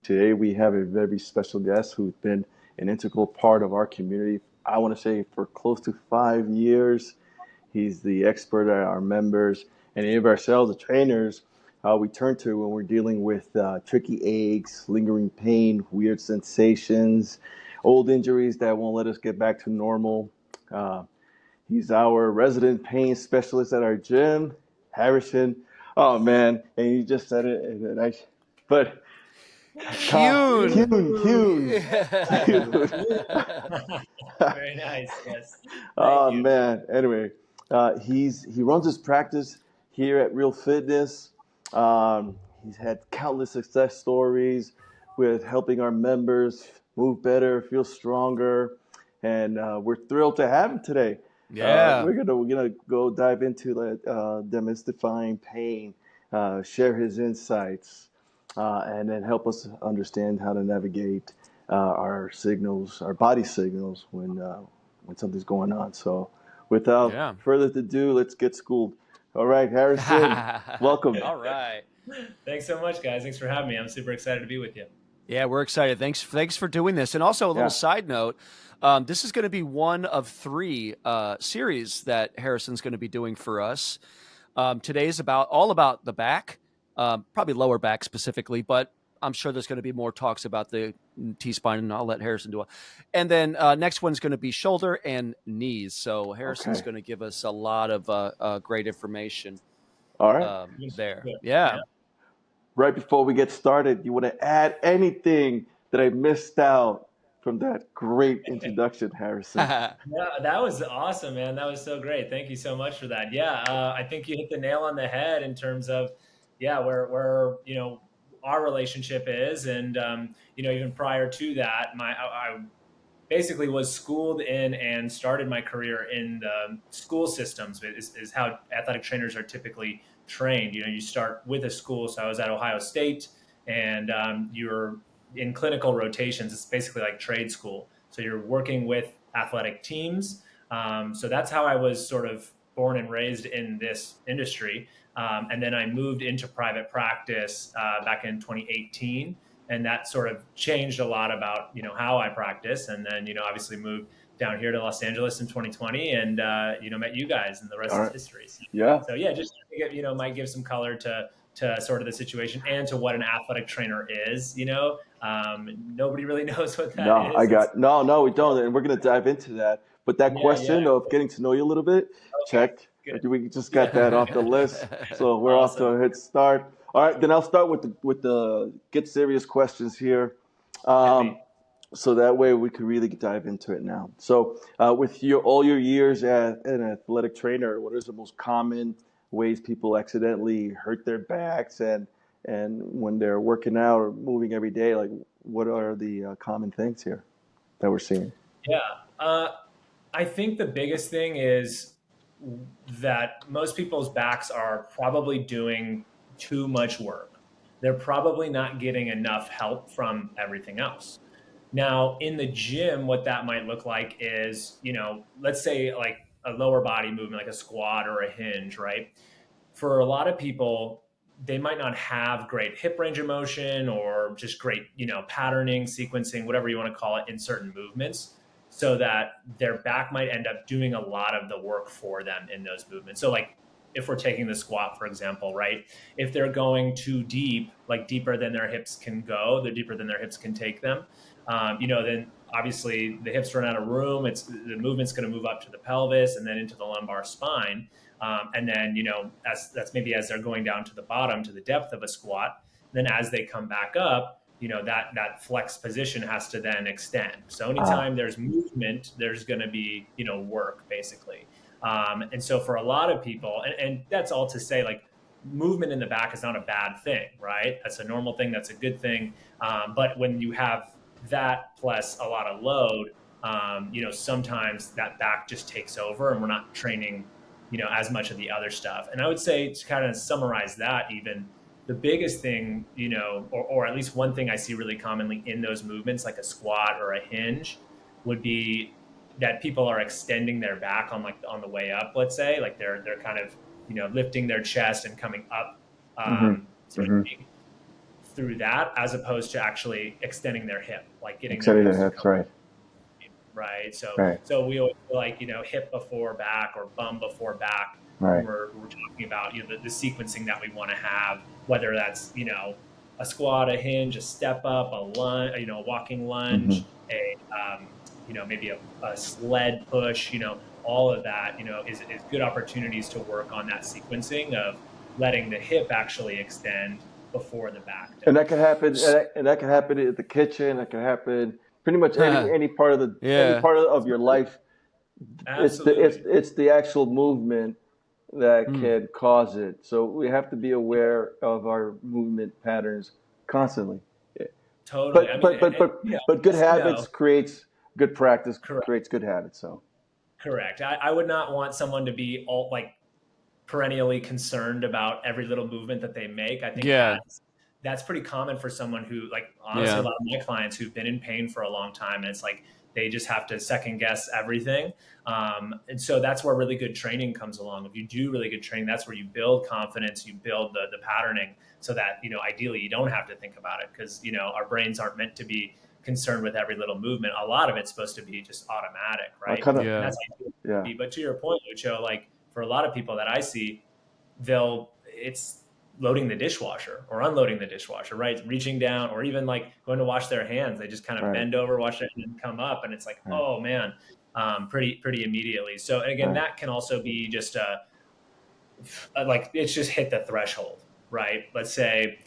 Today we have a very special guest who's been an integral part of our community. I want to say for close to 5 years. He's the expert at our members and any of ourselves, the trainers, we turn to when we're dealing with tricky aches, lingering pain, weird sensations, old injuries that won't let us get back to normal. Uh, he's our resident pain specialist at our gym, Harrison. Oh man, and you just said it, but Keuhn. Kuehn. Very nice. Yes. Thank Oh you. man. Anyway, he runs his practice here at Real Fitness. He's had countless success stories with helping our members move better, feel stronger, and we're thrilled to have him today. Yeah. We're gonna go dive into demystifying pain, share his insights, and then help us understand how to navigate our signals, our body signals when something's going on. So, without Yeah. further ado, let's get schooled. All right, Harrison, welcome. All right. Thanks so much, guys. Thanks for having me. I'm super excited to be with you. Yeah, we're excited. Thanks for doing this. And also a little Yeah. side note, this is going to be one of three series that Harrison's going to be doing for us. Today's all about the back, probably lower back specifically, but I'm sure there's going to be more talks about the T-spine, and I'll let Harrison do it. And then next one's going to be shoulder and knees. So Harrison's Okay. going to give us a lot of great information All right. there. Yeah. Yeah. Right before we get started, you want to add anything that I missed out from that great introduction, Harrison? Yeah, that was awesome, man. That was so great. Thank you so much for that. Yeah, I think you hit the nail on the head in terms of, yeah, where our relationship is, and even prior to that, I basically was schooled in and started my career in the school systems. Is how athletic trainers are typically trained. You start with a school. So I was at Ohio State, and you're in clinical rotations. It's basically like trade school. So you're working with athletic teams. So that's how I was sort of born and raised in this industry. And then I moved into private practice back in 2018. And that sort of changed a lot about, how I practice. And then, obviously moved down here to Los Angeles in 2020 and, met you guys, and the rest All is right. history. Yeah. So yeah, just, might give some color to sort of the situation and to what an athletic trainer is, nobody really knows what that No, is. no, we don't, and we're gonna dive into that. But that question Yeah. of getting to know you a little bit, Okay, checked. good. We just got that off the list, so we're off to Awesome. a head start. All right, then I'll start with the get serious questions here, Hit me. so that way we can really dive into it now. So, with all your years as an athletic trainer, what is the most common ways people accidentally hurt their backs, and when they're working out or moving every day, like what are the common things here that we're seeing? Yeah. I think the biggest thing is that most people's backs are probably doing too much work. They're probably not getting enough help from everything else. Now, in the gym, what that might look like is, let's say like a lower body movement, like a squat or a hinge, right? For a lot of people, they might not have great hip range of motion or just great, patterning, sequencing, whatever you want to call it, in certain movements, so that their back might end up doing a lot of the work for them in those movements. So like if we're taking the squat, for example, right? If they're going too deep, like deeper than their hips can go, they're deeper than their hips can take them, then obviously the hips run out of room. The movement's going to move up to the pelvis and then into the lumbar spine. And then, that's maybe as they're going down to the bottom, to the depth of a squat. Then as they come back up, that flex position has to then extend. So anytime there's movement, there's going to be, work basically. And so for a lot of people, and that's all to say, like, movement in the back is not a bad thing, right? That's a normal thing. That's a good thing. But when you have that plus a lot of load, sometimes that back just takes over and we're not training, as much of the other stuff. And I would say, to kind of summarize that, even the biggest thing, or at least one thing I see really commonly in those movements, like a squat or a hinge, would be that people are extending their back on the way up. Let's say, like they're kind of, lifting their chest and coming up, Mm-hmm. so to Mm-hmm. speak. through that, as opposed to actually extending their hip, like getting their Extending the hips to hips, come. right? Right. So, Right. so we always feel like, hip before back or bum before back when Right. we're talking about, the sequencing that we want to have, whether that's, a squat, a hinge, a step up, a lunge, a walking Mm-hmm. lunge, maybe a sled push, all of that, is good opportunities to work on that sequencing of letting the hip actually extend before the back And that does. can happen, and that can happen at the kitchen. That can happen pretty much any part of any Yeah. part of your life. Absolutely. It's the actual movement that Mm. can cause it. So we have to be aware of our movement patterns constantly. Totally. I But mean, but but and, but but good yes and habits no. creates good practice Correct. creates good habits. So Correct. I would not want someone to be all like perennially concerned about every little movement that they make. I think Yeah. that's pretty common for someone who, like, honestly, a Yeah. lot of my clients who've been in pain for a long time, and it's like they just have to second guess everything. And so that's where really good training comes along. If you do really good training, that's where you build confidence, you build the patterning, so that ideally you don't have to think about it, because our brains aren't meant to be concerned with every little movement. A lot of it's supposed to be just automatic, I right? kind of And Yeah. that's how it yeah. be. But to your point, Lucho, like for a lot of people that I see, it's loading the dishwasher or unloading the dishwasher, right? Reaching down, or even like going to wash their hands. They just kind of Right. bend over, wash it, and then come up, and it's like, Right. oh man, pretty immediately. So again, Right. that can also be just like it's just hit the threshold, right? Let's say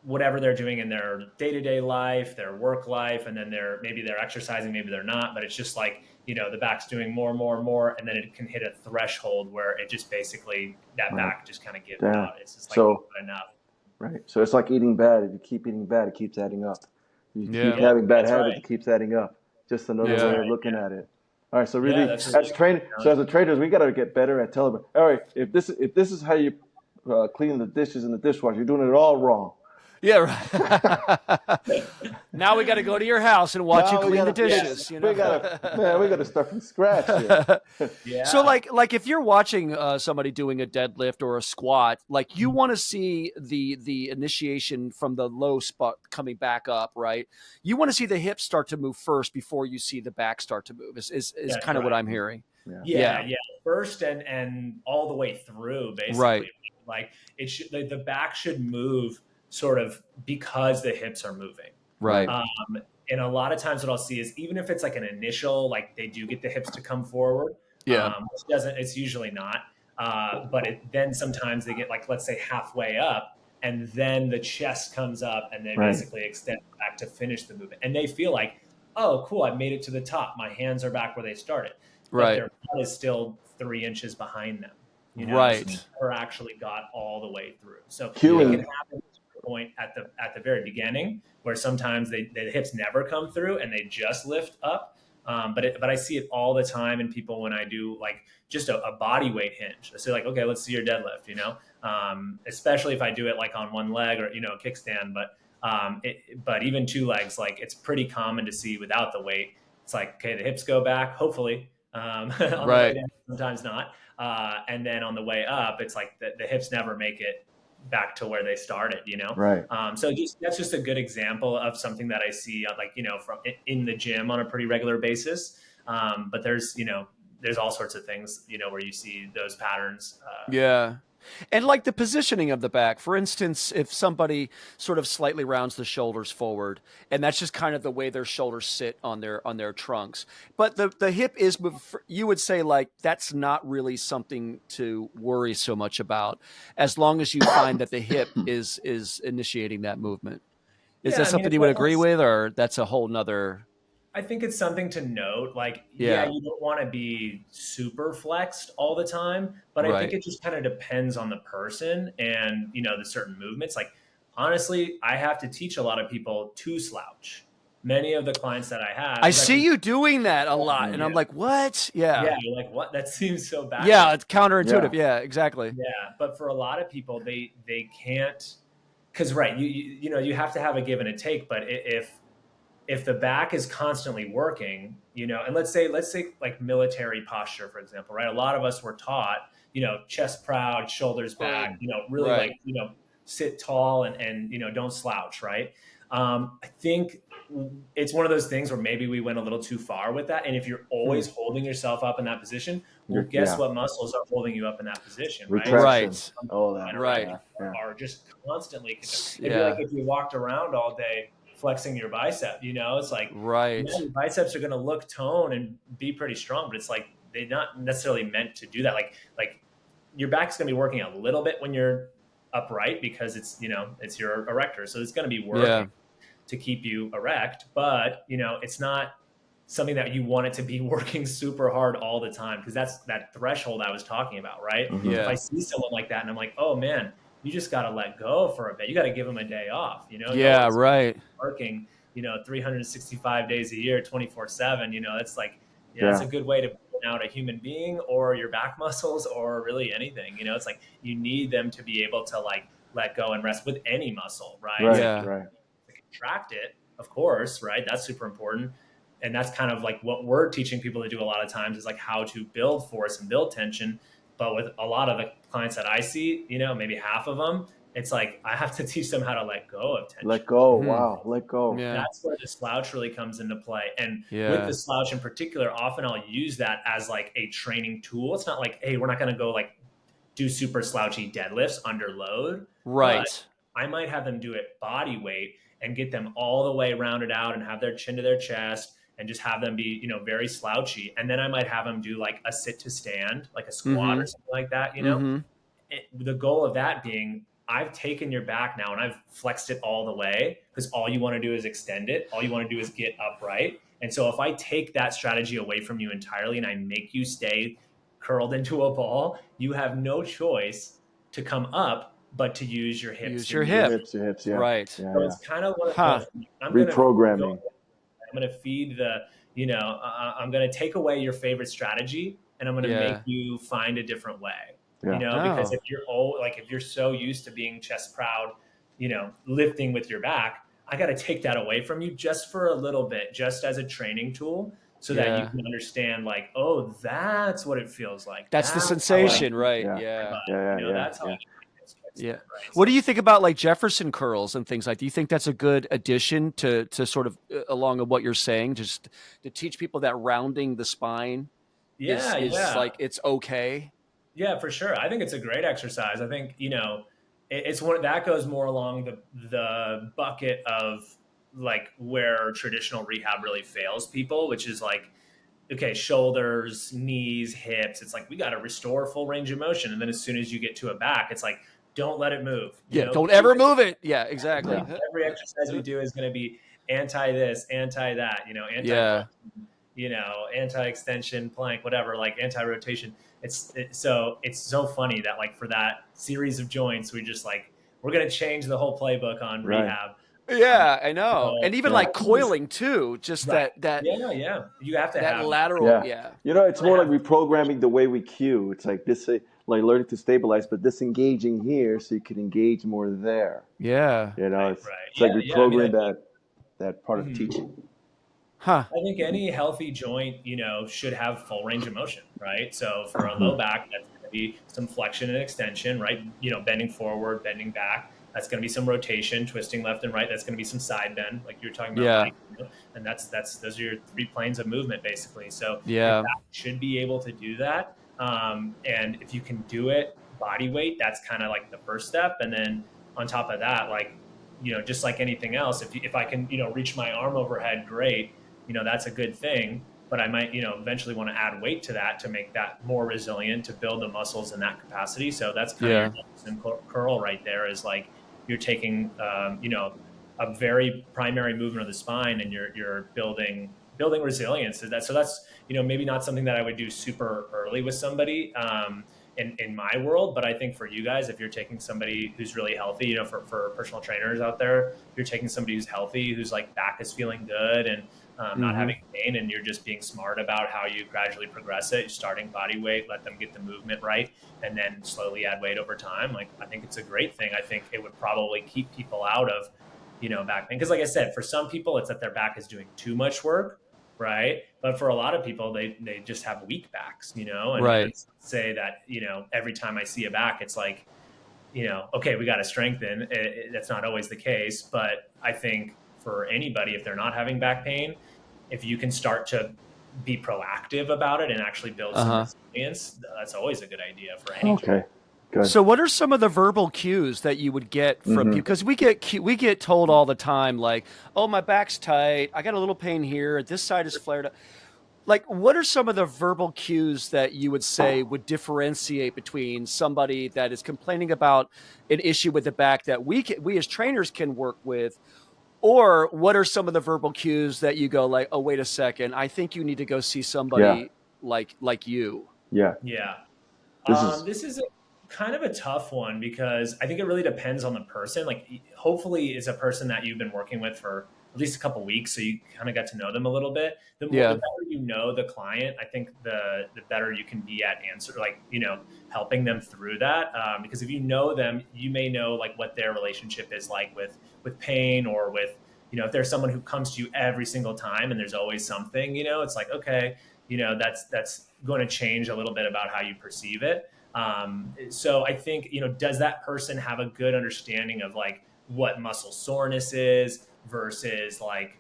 whatever they're doing in their day-to-day life, their work life, and then maybe they're exercising, maybe they're not, but it's just like, the back's doing more and more and more, and then it can hit a threshold where it just basically, that Right. back just kind of gives Yeah. out. It's just like, So enough. right. So it's like eating bad. If you keep eating bad, it keeps adding up. You keep Yeah. Yep, having bad that's habits, right. it keeps adding up. Just another That's way Yeah. of right. looking at it. All right. So Yeah, really, that's really as a trainers, we got to get better at telling them. All right. If this is how you clean the dishes in the dishwasher, you're doing it all wrong. Yeah. Right. Now we got to go to your house and watch you Now we clean the gotta fix. dishes. We gotta, man. We gotta start from scratch here. So yeah. like if you're watching somebody doing a deadlift or a squat, like you Mhm. want to see the initiation from the low spot coming back up, right? You want to see the hips start to move first before you see the back start to move. Is That's kind of what right. I'm hearing. Yeah. Yeah, Yeah. yeah. First and all the way through, basically. Right. Like it should, the back should move sort of because the hips are moving. Right. Right. And a lot of times what I'll see is, even if it's like an initial, like they do get the hips to come forward, Yeah. which doesn't, it's usually not. But then sometimes they get, like, let's say halfway up, and then the chest comes up and they Right. basically extend back to finish the movement. And they feel like, oh, cool, I made it to the top. My hands are back where they started. But Right. their butt is still 3 inches behind them, so they Right. never actually got all the way through. So it can Yeah. Cueing. happen to a point at the very beginning, where sometimes the hips never come through and they just lift up. But I see it all the time in people when I do like just a body weight hinge. I say, like, okay, let's see your deadlift, especially if I do it like on one leg, or, a kickstand. But even 2 legs, like, it's pretty common to see without the weight. It's like, okay, the hips go back, hopefully, on the way Right. down, sometimes not. And then on the way up, it's like the hips never make it back to where they started. Right. So that's just a good example of something that I see, like, from in the gym on a pretty regular basis. But there's all sorts of things, where you see those patterns. Yeah. And like the positioning of the back, for instance, if somebody sort of slightly rounds the shoulders forward, and that's just kind of the way their shoulders sit on their trunks, but the hip is, you would say, like, that's not really something to worry so much about, as long as you find that the hip is initiating that movement. Is Yeah, that I mean, something it's you would definitely, agree with, or that's a whole nother? I think it's something to note. Like, yeah, Yeah. you don't want to be super flexed all the time, but I think Right. it just kind of depends on the person and, the certain movements. Like, honestly, I have to teach a lot of people to slouch. Many of the clients that I have, I 'cause see you doing that a lot, and yeah, I'm like, what? yeah, Yeah. you're like, what? That seems so Yeah. backwards. It's counterintuitive. Yeah. Yeah. Exactly. Yeah, but for a lot of people, they can't, because, right, you have to have a give and a take. But if the back is constantly working, and let's say like military posture, for example, right? A lot of us were taught, chest proud, shoulders back, really, Right. like, sit tall and don't slouch, right? I think it's one of those things where maybe we went a little too far with that. And if you're always holding yourself up in that position, well, guess what muscles are holding you up in that position, right? Retraction. Right. All that. Right. Are just constantly. It'd be Yeah. like if you walked around all day flexing your bicep, it's like, Right. your biceps are going to look toned and be pretty strong, but it's like they're not necessarily meant to do that. Like your back's going to be working a little bit when you're upright because it's your erector, so it's going to be working to keep you erect, but it's not something that you want it to be working super hard all the time, because that's that threshold I was talking about, right? If I see someone like that and I'm like, oh man, you just got to let go for a bit, you got to give them a day off, Yeah, right. working 365 days a year, 24/7, that's like, that's a good way to burn out a human being or your back muscles or really anything. It's like you need them to be able to like let go and rest with any muscle, right? Yeah. To contract it, of course, right? That's super important. And that's kind of like what we're teaching people to do a lot of times, is like how to build force and build tension. But with a lot of the clients that I see, maybe half of them, it's like I have to teach them how to let go of tension. Let go. Wow. Let go. Yeah. That's where the slouch really comes into play. And Yeah. with the slouch in particular, often I'll use that as like a training tool. It's not like, hey, we're not going to go like do super slouchy deadlifts under load. Right. But I might have them do it body weight and get them all the way rounded out and have their chin to their chest and just have them be, very slouchy. And then I might have them do like a sit to stand, like a squat or something like that, the goal of that being, I've taken your back now and I've flexed it all the way, because all you want to do is extend it. All you want to do is get upright. And so if I take that strategy away from you entirely and I make you stay curled into a ball, you have no choice to come up but to use your hips. Use your hips, yeah. Right. Yeah, so it's kind of what I'm reprogramming. I'm going to feed I'm going to take away your favorite strategy and I'm going to make you find a different way. Because if you're so used to being chest proud, lifting with your back, I got to take that away from you just for a little bit, just as a training tool, so that you can understand like, oh, that's what it feels like. That's the sensation, right? That's how Yeah. What do you think about like Jefferson curls and things like? Do you think that's a good addition to sort of along with what you're saying, just to teach people that rounding the spine is like it's okay? Yeah, for sure. I think it's a great exercise. I think it's one that goes more along the bucket of like where traditional rehab really fails people, which is like, okay, shoulders, knees, hips. It's like we got to restore full range of motion, and then as soon as you get to a back, it's like, don't let it move. Don't ever move it. Yeah, exactly. Yeah. Every exercise we do is going to be anti this, anti that, anti extension, plank, whatever, like anti rotation. It's so funny that like for that series of joints, we're going to change the whole playbook on rehab. Yeah, I know. And even like coiling too, just that you have to that have lateral. It's more like reprogramming the way we cue. It's like this, like learning to stabilize, but disengaging here so you can engage more there. Yeah. It's like reprogramming that part of teaching. I think any healthy joint, should have full range of motion, right? So for a low back, that's going to be some flexion and extension, right? Bending forward, bending back. That's going to be some rotation, twisting left and right. That's going to be some side bend, like you were talking about. Mike, and those are your three planes of movement, basically. So your back should be able to do that. And if you can do it body weight, that's kind of like the first step. And then on top of that, like, just like anything else, if I can, reach my arm overhead, great. That's a good thing. But I might, eventually want to add weight to that to make that more resilient, to build the muscles in that capacity. So that's kind of curl right there, is like you're taking, a very primary movement of the spine and you're building resilience. So that's, maybe not something that I would do super early with somebody in my world. But I think for you guys, if you're taking somebody who's really healthy, for personal trainers out there, if you're taking somebody who's healthy, whose like back is feeling good and not having pain, and you're just being smart about how you gradually progress it, starting body weight, let them get the movement right, and then slowly add weight over time. Like, I think it's a great thing. I think it would probably keep people out of, back pain. Because like I said, for some people, it's that their back is doing too much work, right? But for a lot of people, they just have weak backs, and let's say that, every time I see a back, it's like, okay, we got to strengthen. That's not always the case, but I think for anybody, if they're not having back pain, if you can start to be proactive about it and actually build some Uh-huh. resilience, that's always a good idea for any joint. Okay. Good. So what are some of the verbal cues that you would get from Mm-hmm. people? Because we get told all the time, like, oh, my back's tight, I got a little pain here, this side is flared up. Like, what are some of the verbal cues that you would say would differentiate between somebody that is complaining about an issue with the back that we as trainers can work with, or what are some of the verbal cues that you go like, oh, wait a second, I think you need to go see Yeah. somebody like you? Yeah. Yeah. This is. This is kind of a tough one because I think it really depends on the person. Like, hopefully, it's a person that you've been working with for at least a couple weeks, so you kind of got to know them a little bit. The Yeah. better you know the client, I think the better you can be at helping them through that. Because if you know them, you may know like what their relationship is like with pain, or with if there's someone who comes to you every single time and there's always something. It's like, okay, that's going to change a little bit about how you perceive it. So I think, does that person have a good understanding of like what muscle soreness is versus like,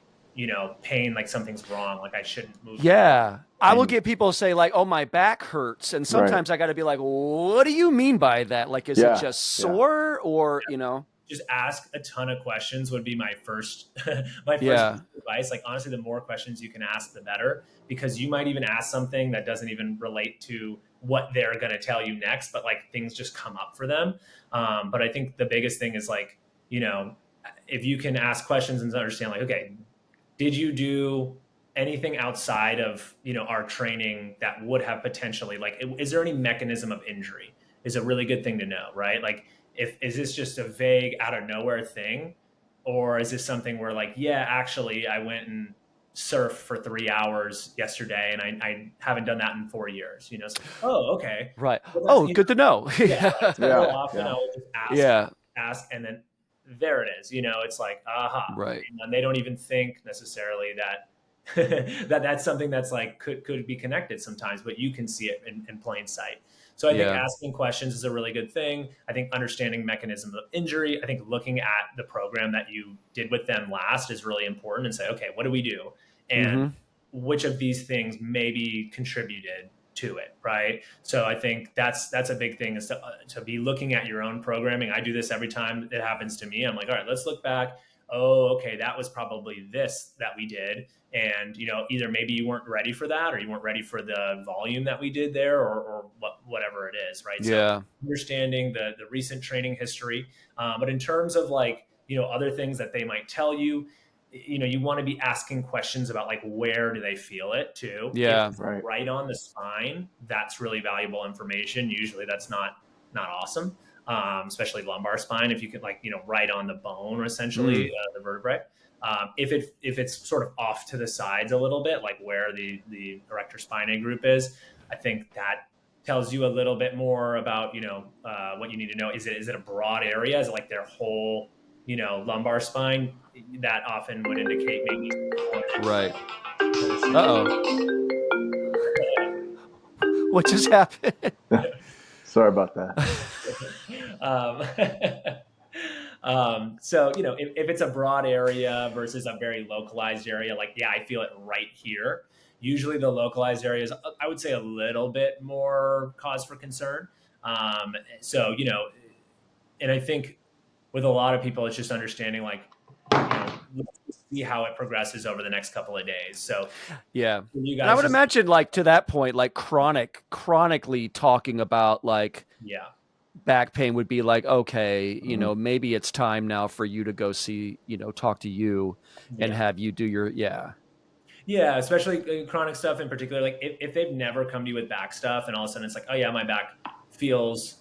pain, like something's wrong, like I shouldn't move the arm. Yeah. I will get people say like, oh, my back hurts. And Right. sometimes I got to be like, what do you mean by that? Like, is it just sore or, Just ask a ton of questions would be my first Yeah. advice. Like, honestly, the more questions you can ask, the better, because you might even ask something that doesn't even relate to what they're going to tell you next, but like things just come up for them. But I think the biggest thing is like, if you can ask questions and understand like, okay, did you do anything outside of our training that would have potentially, like, is there any mechanism of injury, is a really good thing to know, right? Like, is this just a vague out of nowhere thing, or is this something where like, yeah, actually I went and surfed for 3 hours yesterday and I haven't done that in 4 years, so, oh, okay. Right. Well, Oh, good to know. yeah, Yeah. often I will just Yeah. ask, and then there it is. It's like, aha. Right. And they don't even think necessarily that that's something that's like could be connected sometimes, but you can see it in plain sight. So I think asking questions is a really good thing. I think understanding mechanisms of injury, I think looking at the program that you did with them last is really important, and say, okay, what do we do? And which of these things maybe contributed to it, right? So I think that's a big thing, is to be looking at your own programming. I do this every time it happens to me. I'm like, all right, let's look back. Oh, okay, that was probably this that we did. And, either maybe you weren't ready for that, or you weren't ready for the volume that we did there, or whatever it is, right? Yeah. So understanding the recent training history. But in terms of like, other things that they might tell you, you want to be asking questions about like, where do they feel it too? Yeah. If right on the spine, that's really valuable information. Usually that's not awesome. Especially lumbar spine, if you can like, right on the bone, essentially, the vertebrae. If it's sort of off to the sides a little bit, like where the erector spinae group is, I think that tells you a little bit more about, what you need to know. Is it a broad area? Is it like their whole, lumbar spine? That often would indicate maybe. Right. Uh-oh. What just happened? Sorry about that. So, if it's a broad area versus a very localized area, like, yeah, I feel it right here. Usually the localized areas, I would say, a little bit more cause for concern. So, and I think with a lot of people, it's just understanding like, let's see how it progresses over the next couple of days. So yeah, you guys, and I would imagine like to that point, like chronically talking about like back pain would be like, okay, maybe it's time now for you to go see, talk to you and have you do your Yeah, especially chronic stuff in particular. Like if they've never come to you with back stuff and all of a sudden it's like, oh yeah, my back feels,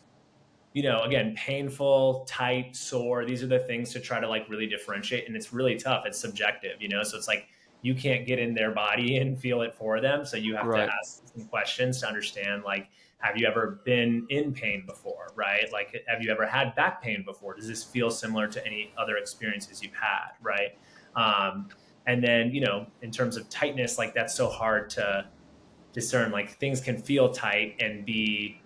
again, painful, tight, sore. These are the things to try to like really differentiate. And it's really tough. It's subjective, so it's like you can't get in their body and feel it for them. So you have to ask some questions to understand, like, have you ever been in pain before, right? Like, have you ever had back pain before? Does this feel similar to any other experiences you've had, right? And then, in terms of tightness, like that's so hard to discern. Like things can feel tight and be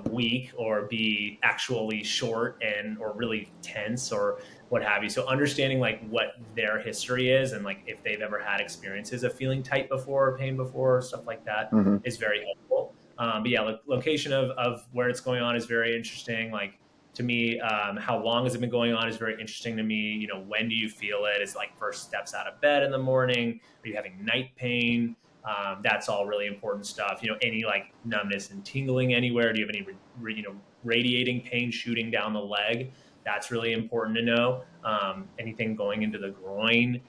weak or be actually short or really tense or what have you. So understanding like what their history is and like if they've ever had experiences of feeling tight before, or pain before, or stuff like that Mm-hmm. is very helpful. But yeah, location of where it's going on is very interesting. Like to me, how long has it been going on is very interesting to me. When do you feel it? Is like first steps out of bed in the morning? Are you having night pain? That's all really important stuff. Any like numbness and tingling anywhere? Do you have any, radiating pain shooting down the leg? That's really important to know. Anything going into the groin,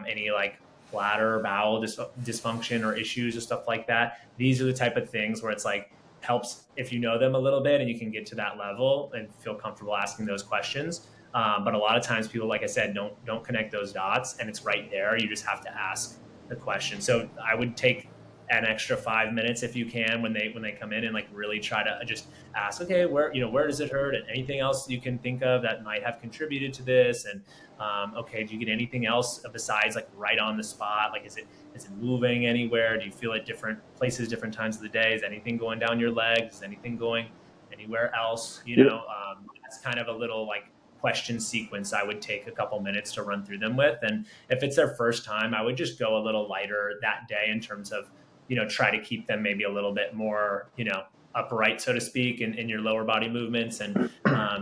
any like bladder, bowel dysfunction or issues or stuff like that. These are the type of things where it's like helps if you know them a little bit and you can get to that level and feel comfortable asking those questions. But a lot of times people, like I said, don't connect those dots, and it's right there. You just have to ask the question. So I would take an extra 5 minutes if you can when they come in and like really try to just ask, okay, where does it hurt, and anything else you can think of that might have contributed to this, and okay, do you get anything else besides like right on the spot? Like, is it moving anywhere? Do you feel it different places, different times of the day? Is anything going down your legs? Is anything going anywhere else? That's kind of a little like question sequence I would take a couple minutes to run through them with. And if it's their first time, I would just go a little lighter that day in terms of, try to keep them maybe a little bit more, upright, so to speak, in your lower body movements, and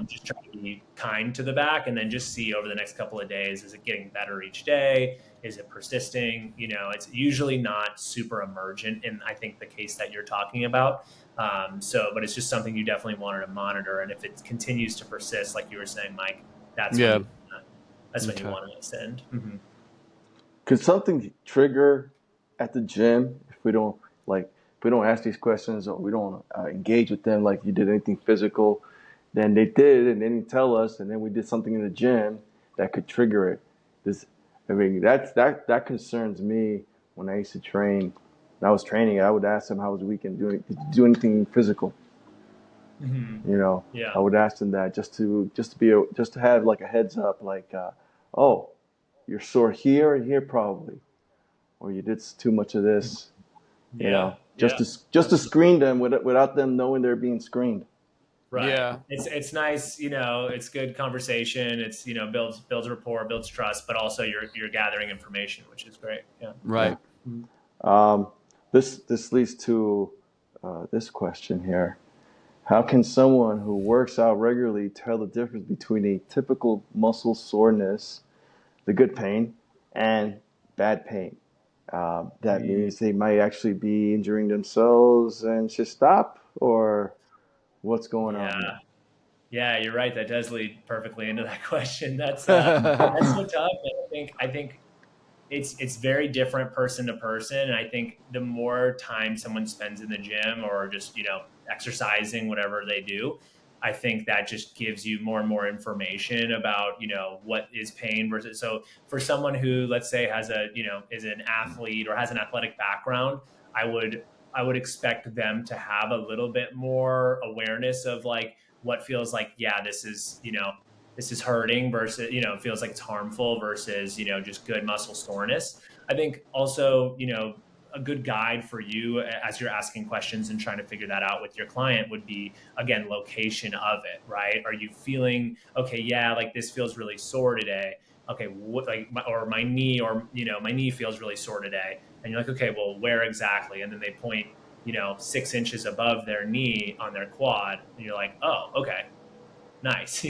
just try to be kind to the back, and then just see over the next couple of days, is it getting better each day? Is it persisting? It's usually not super emergent in, I think, the case that you're talking about. But it's just something you definitely wanted to monitor. And if it continues to persist, like you were saying, Mike, that's when you want to send. Mm-hmm. Could something trigger at the gym if we don't ask these questions, or we don't engage with them like you did anything physical? Then they did, and they didn't tell us, and then we did something in the gym that could trigger it. That concerns me. When I used to train, when I was training, I would ask them how was the weekend doing. Did you do anything physical? Mm-hmm. Yeah. I would ask them that just to have like a heads up, like, oh, you're sore here and here probably, or you did too much of this. Just to screen them without them knowing they're being screened. Right. Yeah. It's nice, it's good conversation. It's, builds rapport, builds trust, but also you're gathering information, which is great. Yeah. Right. Yeah. This leads to this question here. How can someone who works out regularly tell the difference between a typical muscle soreness, the good pain, and bad pain? That means they might actually be injuring themselves and should stop, or what's going on here? Yeah, you're right. That does lead perfectly into that question. That's so tough. And I think it's very different person to person. And I think the more time someone spends in the gym or just, exercising, whatever they do, I think that just gives you more and more information about, what is pain versus. So for someone who, let's say, has is an athlete or has an athletic background, I would expect them to have a little bit more awareness of like what feels like, this is hurting versus, it feels like it's harmful versus, just good muscle soreness. I think also, a good guide for you as you're asking questions and trying to figure that out with your client would be, again, location of it, right? Are you feeling, okay, like this feels really sore today. Okay, my knee, or, my knee feels really sore today. And you're like, okay, well, where exactly? And then they point, 6 inches above their knee on their quad. And you're like, oh, okay, nice.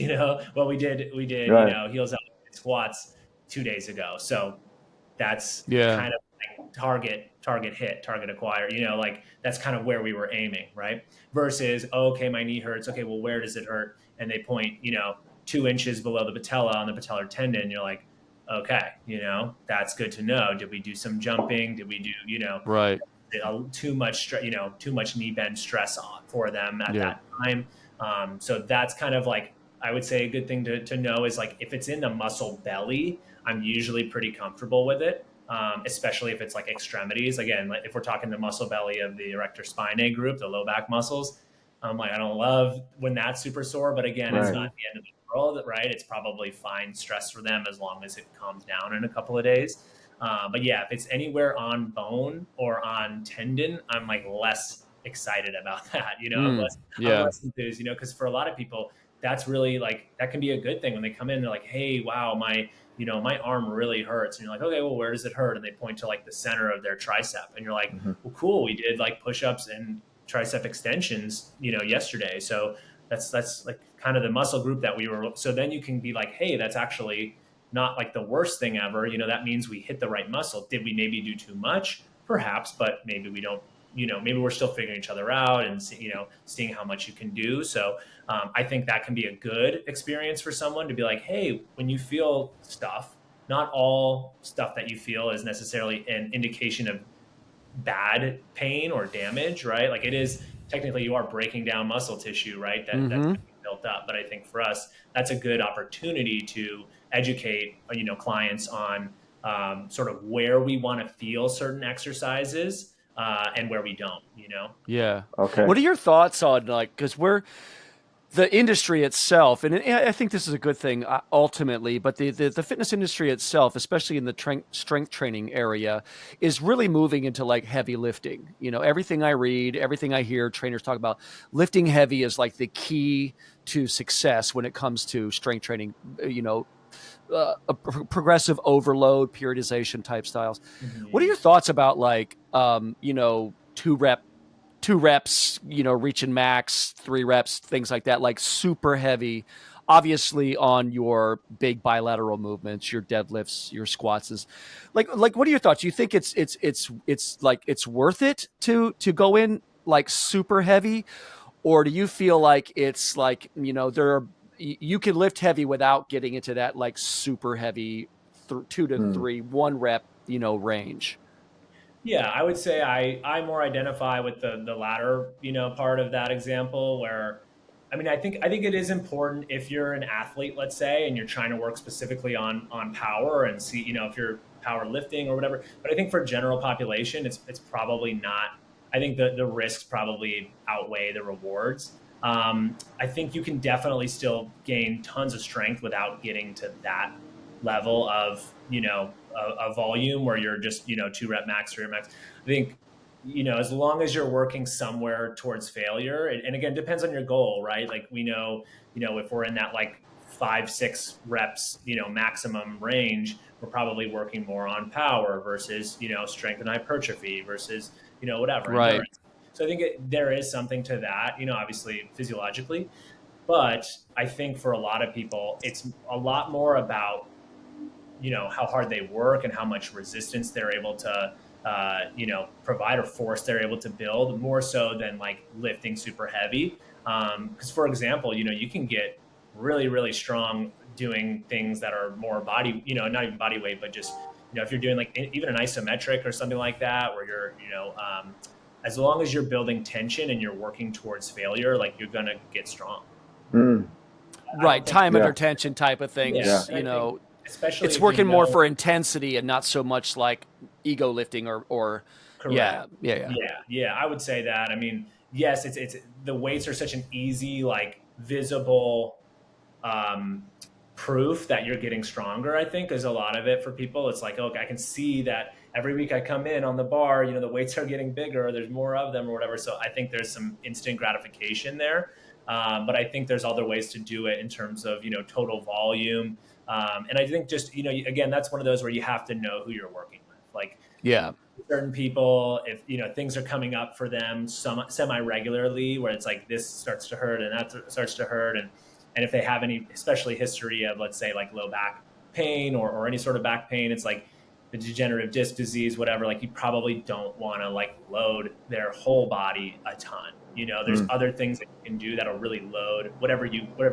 Well, we did, Right. heels up squats 2 days ago. So that's kind of like target hit, target acquire, like that's kind of where we were aiming, right? Versus, okay, my knee hurts. Okay, well, where does it hurt? And they point, 2 inches below the patella on the patellar tendon. You're like, okay, that's good to know. Did we do some jumping? Did we do, right. Too much knee bend stress for them at that time? So that's kind of like, I would say a good thing to know is like, if it's in the muscle belly, I'm usually pretty comfortable with it. Especially if it's like extremities. Again, like if we're talking the muscle belly of the erector spinae group, the low back muscles, like I don't love when that's super sore, but again, It's not the end of the world, right? It's probably fine stress for them as long as it calms down in a couple of days. But yeah, if it's anywhere on bone or on tendon, I'm like less excited about that, Mm, I'm yeah. less enthused, because for a lot of people, that's really like, that can be a good thing when they come in, they're like, hey, wow, my arm really hurts. And you're like, okay, well, where does it hurt? And they point to like the center of their tricep. And you're like, Hmm. well, cool. We did like push-ups and tricep extensions, yesterday. So that's like kind of the muscle group that we were. So then you can be like, hey, that's actually not like the worst thing ever. That means we hit the right muscle. Did we maybe do too much? Perhaps, but maybe we don't. Maybe we're still figuring each other out and seeing how much you can do. So I think that can be a good experience for someone to be like, hey, when you feel stuff, not all stuff that you feel is necessarily an indication of bad pain or damage, right? Like it is technically you are breaking down muscle tissue, right? That's Mm-hmm. built up. But I think for us, that's a good opportunity to educate, clients on sort of where we want to feel certain exercises and where we don't. Yeah. Okay. What are your thoughts on like, because we're the industry itself, and I think this is a good thing ultimately, but the fitness industry itself, especially in the strength training area, is really moving into like heavy lifting. Everything I read, everything I hear trainers talk about, lifting heavy is like the key to success when it comes to strength training. Progressive overload, periodization type styles. What are Mm-hmm. your thoughts about like, two reps, reaching max, 3 reps, things like that, like super heavy, obviously on your big bilateral movements, your deadlifts, your squats is like, what are your thoughts? Do you think it's like, it's worth it to go in like super heavy? Or do you feel like it's like, you can lift heavy without getting into that like super heavy two to Mm. three, 1 rep, range? Yeah, I would say I more identify with the latter, part of that example where I mean, I think it is important if you're an athlete, let's say, and you're trying to work specifically on power and see, if you're power lifting or whatever. But I think for general population, it's probably not. I think the risks probably outweigh the rewards. I think you can definitely still gain tons of strength without getting to that level of a volume where you're just 2 rep max, 3 rep max. I think as long as you're working somewhere towards failure, and again, depends on your goal, right? Like we know, if we're in that like 5-6 reps, maximum range, we're probably working more on power versus strength and hypertrophy versus whatever Right. endurance. So I think there is something to that, obviously physiologically, but I think for a lot of people, it's a lot more about how hard they work and how much resistance they're able to provide or force they're able to build more so than like lifting super heavy. Because for example, you can get really really strong doing things that are more body, not even body weight, but just if you're doing like even an isometric or something like that, where you're as long as you're building tension and you're working towards failure, like you're gonna get strong. Mm. I don't Right. think Time under Yeah. tension type of yeah, Yeah. things, and I think especially it's if working more for intensity and not so much like ego lifting or correct. yeah, yeah, yeah. Yeah, I would say that. I mean, yes, it's the weights are such an easy, like visible um, proof that you're getting stronger. I think is a lot of it for people. It's like, okay, I can see that every week I come in on the bar, the weights are getting bigger. There's more of them or whatever. So I think there's some instant gratification there. But I think there's other ways to do it in terms of total volume. And I think just again, that's one of those where you have to know who you're working with. Like Yeah. certain people, if things are coming up for them semi regularly where it's like this starts to hurt and that starts to hurt, and if they have any especially history of, let's say, like low back pain or any sort of back pain, it's like the degenerative disc disease, whatever, like you probably don't want to like load their whole body a ton. There's Mm. other things that you can do that'll really load whatever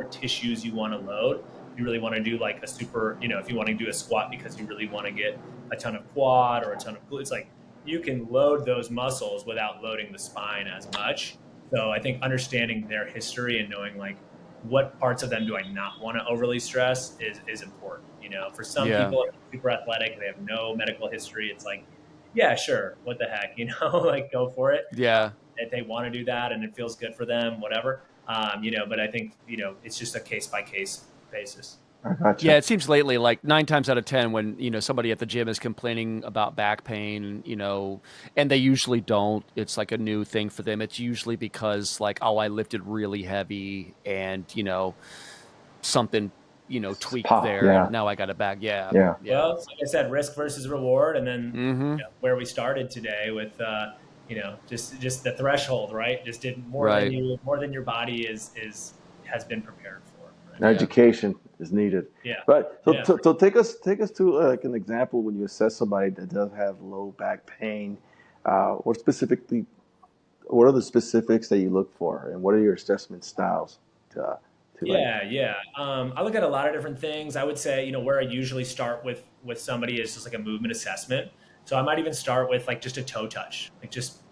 tissues you want to load. If you really want to do like a super, if you want to do a squat because you really want to get a ton of quad or a ton of glutes, like you can load those muscles without loading the spine as much. So I think understanding their history and knowing like what parts of them do I not want to overly stress is important. For some Yeah. people, super athletic, they have no medical history. It's like, yeah, sure, what the heck, like go for it. Yeah. If they want to do that and it feels good for them, whatever. But I think it's just a case by case basis. I gotcha. Yeah, it seems lately, like 9 times out of 10, when somebody at the gym is complaining about back pain, and they usually don't. It's like a new thing for them. It's usually because like, oh, I lifted really heavy, and something tweaked Pop. there, and Yeah. now I got it back. Yeah, Yeah. yeah. Well, like I said, risk versus reward, and then Mm-hmm. where we started today with just the threshold, right? Just did Right. more than your body is has been prepared for, right? Yeah. Education is needed. Yeah, But so, yeah. so take us to like an example when you assess somebody that does have low back pain. Or specifically, what are the specifics that you look for, and what are your assessment styles to like? Yeah, yeah. I look at a lot of different things. I would say, where I usually start with somebody is just like a movement assessment. So I might even start with like just a toe touch, like just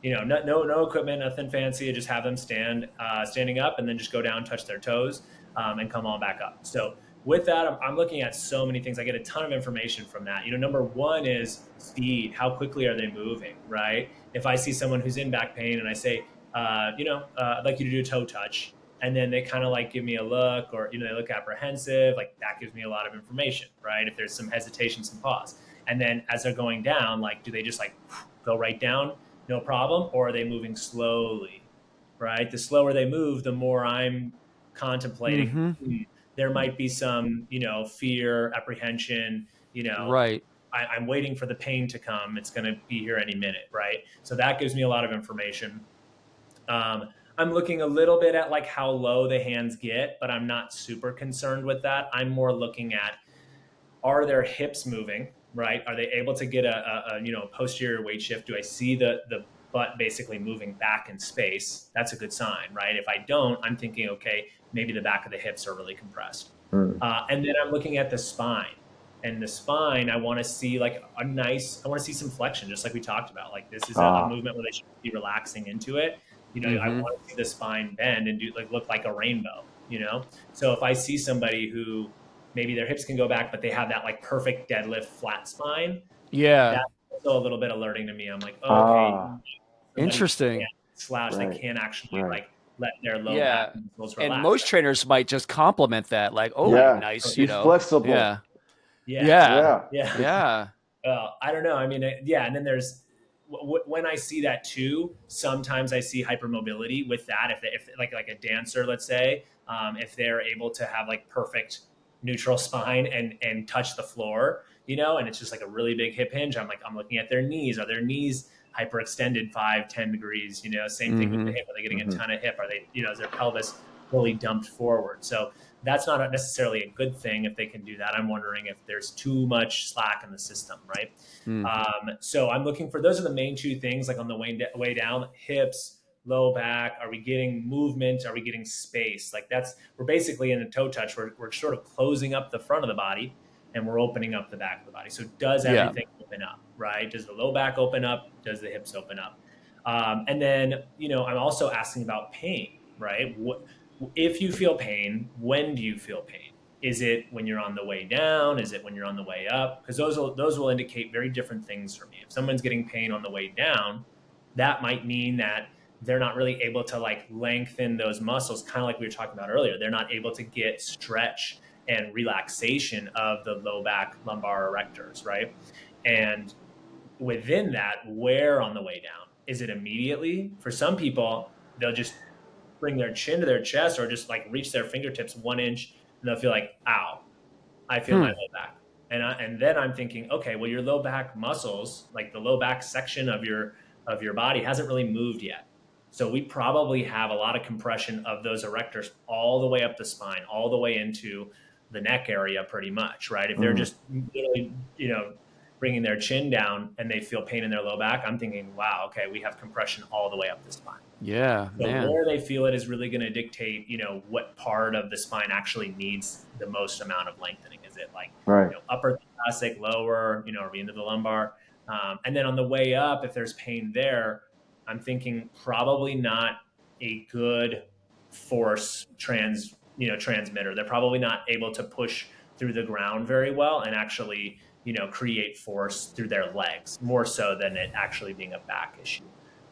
no equipment, nothing fancy. Just have them standing up, and then just go down, touch their toes, and come on back up. So with that, I'm looking at so many things. I get a ton of information from that. Number one is speed. How quickly are they moving? Right. If I see someone who's in back pain and I say, I'd like you to do a toe touch, and then they kind of like give me a look, or they look apprehensive, like that gives me a lot of information, right? If there's some hesitation, some pause. And then as they're going down, like, do they just like go right down, no problem, or are they moving slowly, right? The slower they move, the more I'm contemplating, Mm-hmm. there might be some fear, apprehension, Right. I'm waiting for the pain to come, it's going to be here any minute, right? So that gives me a lot of information. I'm looking a little bit at like how low the hands get, but I'm not super concerned with that. I'm more looking at, are their hips moving, right? Are they able to get a posterior weight shift? Do I see the butt basically moving back in space? That's a good sign, right? If I don't, I'm thinking, okay, maybe the back of the hips are really compressed. Mm. And then I'm looking at the spine. And the spine, I want to see like I want to see some flexion, just like we talked about. Like this is a Ah, movement where they should be relaxing into it. I Mm-hmm. want to see the spine bend and look like a rainbow. So if I see somebody who maybe their hips can go back, but they have that like perfect deadlift flat spine, Yeah. that's also a little bit alerting to me. I'm like, oh, okay, ah, somebody Interesting. can't slouch, they right, can't actually right. like let their low back Yeah. muscles And relax. most trainers might just compliment that, like, oh, Right. Yeah, nice, he's flexible. Yeah. Yeah. Yeah. Yeah, Yeah. Yeah. I don't know. I mean, yeah. And then there's when I see that too. Sometimes I see hypermobility with that. If like a dancer, let's say, if they're able to have like perfect neutral spine and touch the floor, and it's just like a really big hip hinge. I'm looking at their knees. Are their knees hyperextended 5-10 degrees? Same thing with the Mm-hmm. hip. Are they getting a hmm, ton of hip? Are they, is their pelvis fully dumped forward? So that's not necessarily a good thing if they can do that. I'm wondering if there's too much slack in the system, right? Mm. So I'm looking for, those are the main two things, like on the way down, hips, low back. Are we getting movement? Are we getting space? Like we're basically in a toe touch. We're sort of closing up the front of the body and we're opening up the back of the body. So does Yeah. everything open up, right? Does the low back open up? Does the hips open up? And then, I'm also asking about pain, right? If you feel pain, when do you feel pain? Is it when you're on the way down? Is it when you're on the way up? Because those will indicate very different things for me. If someone's getting pain on the way down, that might mean that they're not really able to like lengthen those muscles, kind of like we were talking about earlier. They're not able to get stretch and relaxation of the low back lumbar erectors, right? And within that, where on the way down? Is it immediately? For some people, they'll just bring their chin to their chest or just like reach their fingertips 1 inch and they'll feel like, ow, I feel my Hmm. low back. And then I'm thinking, okay, well, your low back muscles, like the low back section of your body hasn't really moved yet. So we probably have a lot of compression of those erectors all the way up the spine, all the way into the neck area pretty much, right? If they're mm, just literally, bringing their chin down and they feel pain in their low back, I'm thinking, wow, okay, we have compression all the way up the spine. Yeah, So man. where they feel it is really going to dictate, what part of the spine actually needs the most amount of lengthening. Is it like, right. upper thoracic, lower, are we into the lumbar? And then on the way up, if there's pain there, I'm thinking probably not a good force transmitter. They're probably not able to push through the ground very well and actually, create force through their legs more so than it actually being a back issue.